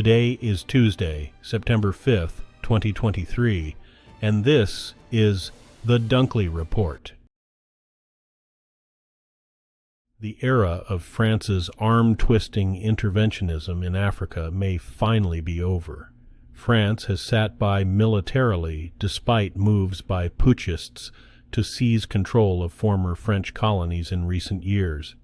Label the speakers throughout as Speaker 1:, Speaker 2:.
Speaker 1: Today is Tuesday, September 5th, 2023, and this is the Dunkley Report. The era of France's arm-twisting interventionism in Africa may finally be over. France has sat by militarily despite moves by putschists to seize control of former French colonies in recent years.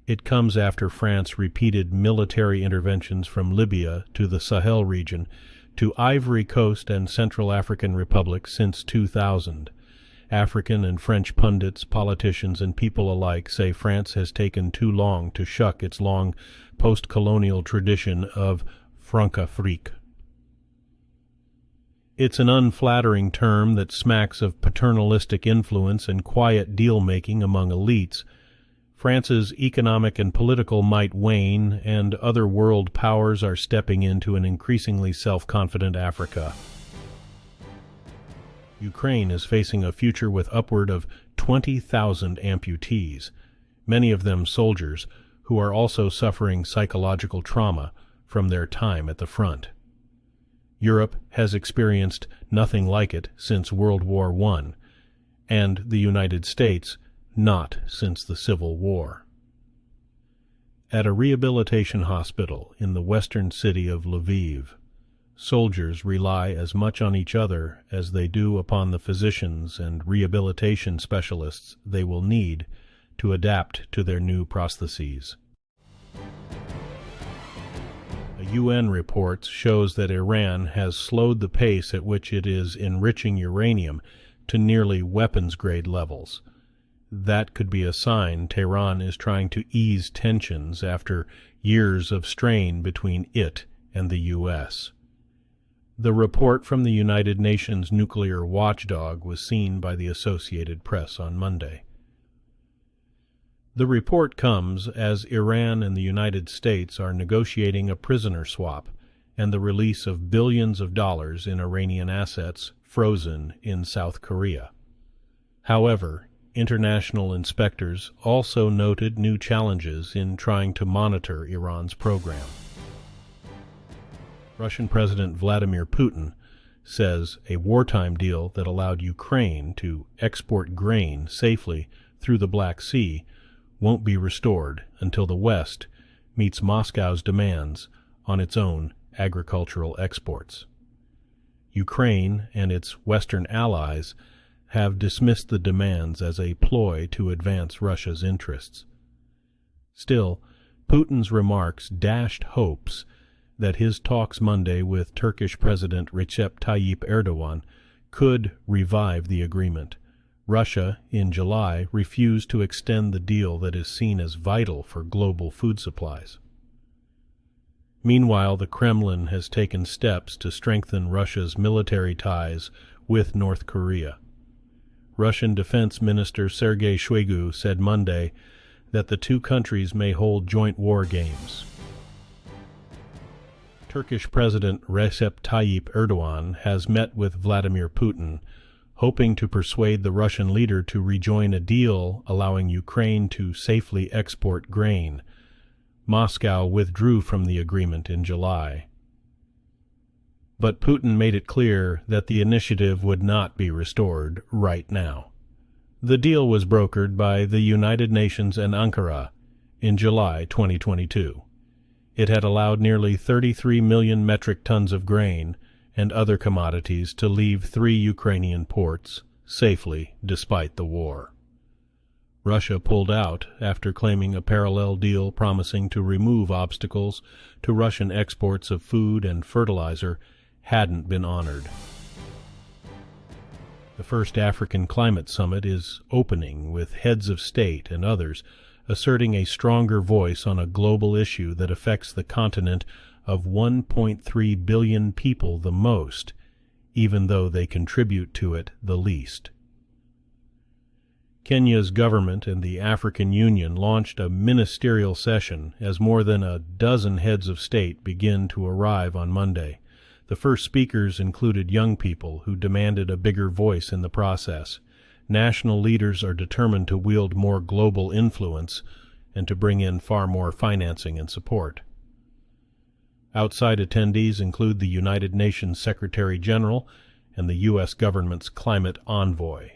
Speaker 1: It comes after France repeated military interventions from Libya to the Sahel region to Ivory Coast and Central African Republic since 2000. African and French pundits, politicians, and people alike say France has taken too long to shuck its long post-colonial tradition of Francafrique. It's an unflattering term that smacks of paternalistic influence and quiet deal-making among elites. France's economic and political might wane, and other world powers are stepping into an increasingly self-confident Africa. Ukraine is facing a future with upward of 20,000 amputees, many of them soldiers who are also suffering psychological trauma from their time at the front. Europe has experienced nothing like it since World War I, and the United States not since the Civil War. At a rehabilitation hospital in the western city of Lviv, soldiers rely as much on each other as they do upon the physicians and rehabilitation specialists they will need to adapt to their new prostheses. A UN report shows that Iran has slowed the pace at which it is enriching uranium to nearly weapons-grade levels. That could be a sign Tehran is trying to ease tensions after years of strain between it and the U.S. The report from the United Nations nuclear watchdog was seen by the Associated Press on Monday. The report comes as Iran and the United States are negotiating a prisoner swap and the release of billions of dollars in Iranian assets frozen in South Korea. However, international inspectors also noted new challenges in trying to monitor Iran's program. Russian President Vladimir Putin says a wartime deal that allowed Ukraine to export grain safely through the Black Sea won't be restored until the West meets Moscow's demands on its own agricultural exports. Ukraine and its Western allies have dismissed the demands as a ploy to advance Russia's interests. Still, Putin's remarks dashed hopes that his talks Monday with Turkish President Recep Tayyip Erdogan could revive the agreement. Russia, in July, refused to extend the deal that is seen as vital for global food supplies. Meanwhile, the Kremlin has taken steps to strengthen Russia's military ties with North Korea. Russian Defense Minister Sergei Shoigu said Monday that the two countries may hold joint war games. Turkish President Recep Tayyip Erdogan has met with Vladimir Putin, hoping to persuade the Russian leader to rejoin a deal allowing Ukraine to safely export grain. Moscow withdrew from the agreement in July. But Putin made it clear that the initiative would not be restored right now. The deal was brokered by the United Nations and Ankara in July 2022. It had allowed nearly 33 million metric tons of grain and other commodities to leave 3 Ukrainian ports safely despite the war. Russia pulled out after claiming a parallel deal promising to remove obstacles to Russian exports of food and fertilizer hadn't been honored. The first African Climate Summit is opening, with heads of state and others asserting a stronger voice on a global issue that affects the continent of 1.3 billion people the most, even though they contribute to it the least. Kenya's government and the African Union launched a ministerial session as more than a dozen heads of state begin to arrive on Monday. The first speakers included young people who demanded a bigger voice in the process. National leaders are determined to wield more global influence and to bring in far more financing and support. Outside attendees include the United Nations Secretary General and the U.S. government's climate envoy.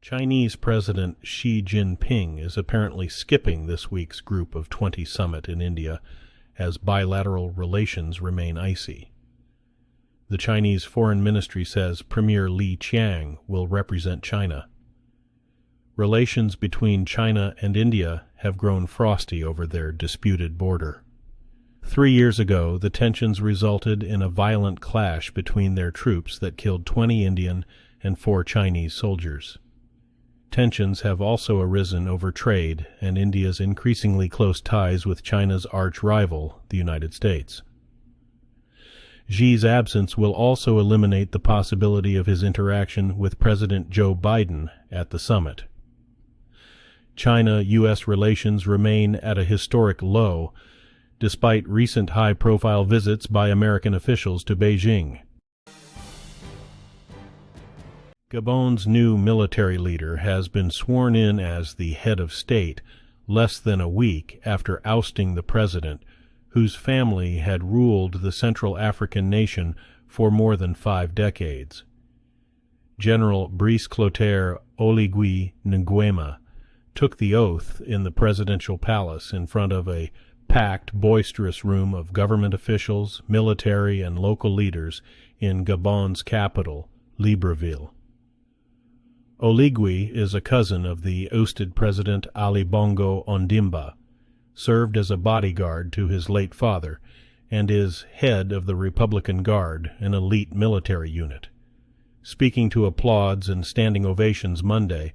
Speaker 1: Chinese President Xi Jinping is apparently skipping this week's Group of 20 summit in India as bilateral relations remain icy. The Chinese Foreign Ministry says Premier Li Qiang will represent China. Relations between China and India have grown frosty over their disputed border. 3 years ago, the tensions resulted in a violent clash between their troops that killed 20 Indian and 4 Chinese soldiers. Tensions have also arisen over trade and India's increasingly close ties with China's arch-rival, the United States. Xi's absence will also eliminate the possibility of his interaction with President Joe Biden at the summit. China-U.S. relations remain at a historic low, despite recent high-profile visits by American officials to Beijing. Gabon's new military leader has been sworn in as the head of state less than a week after ousting the president, whose family had ruled the Central African nation for more than 5 decades. General Brice Clotaire Oligui Nguema took the oath in the presidential palace in front of a packed, boisterous room of government officials, military, and local leaders in Gabon's capital, Libreville. Oligui is a cousin of the ousted President Ali Bongo Ondimba, served as a bodyguard to his late father, and is head of the Republican Guard, an elite military unit. Speaking to applause and standing ovations Monday,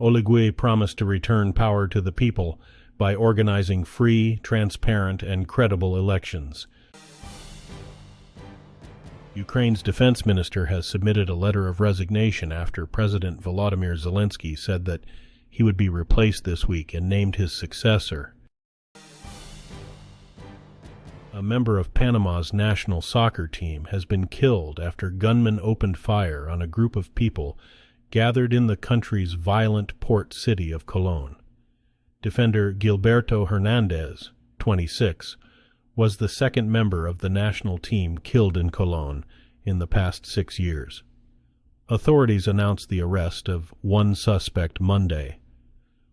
Speaker 1: Oligui promised to return power to the people by organizing free, transparent, and credible elections. Ukraine's defense minister has submitted a letter of resignation after President Volodymyr Zelensky said that he would be replaced this week and named his successor. A member of Panama's national soccer team has been killed after gunmen opened fire on a group of people gathered in the country's violent port city of Colón. Defender Gilberto Hernandez, 26, was the second member of the national team killed in Colón in the past 6 years. Authorities announced the arrest of one suspect Monday.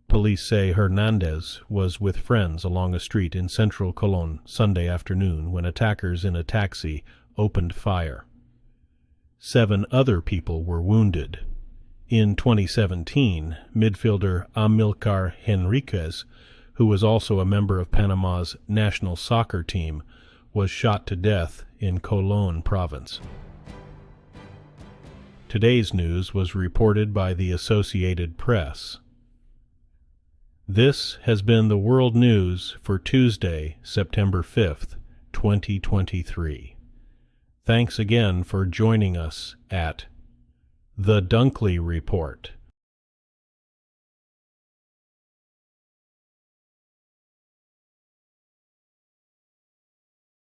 Speaker 1: Police say Hernandez was with friends along a street in central Colón Sunday afternoon when attackers in a taxi opened fire. 7 other people were wounded. In 2017, midfielder Amilcar Henriquez, who was also a member of Panama's national soccer team, was shot to death in Colón province. Today's news was reported by the Associated Press. This has been the World News for Tuesday, September 5th, 2023. Thanks again for joining us at The Dunkley Report.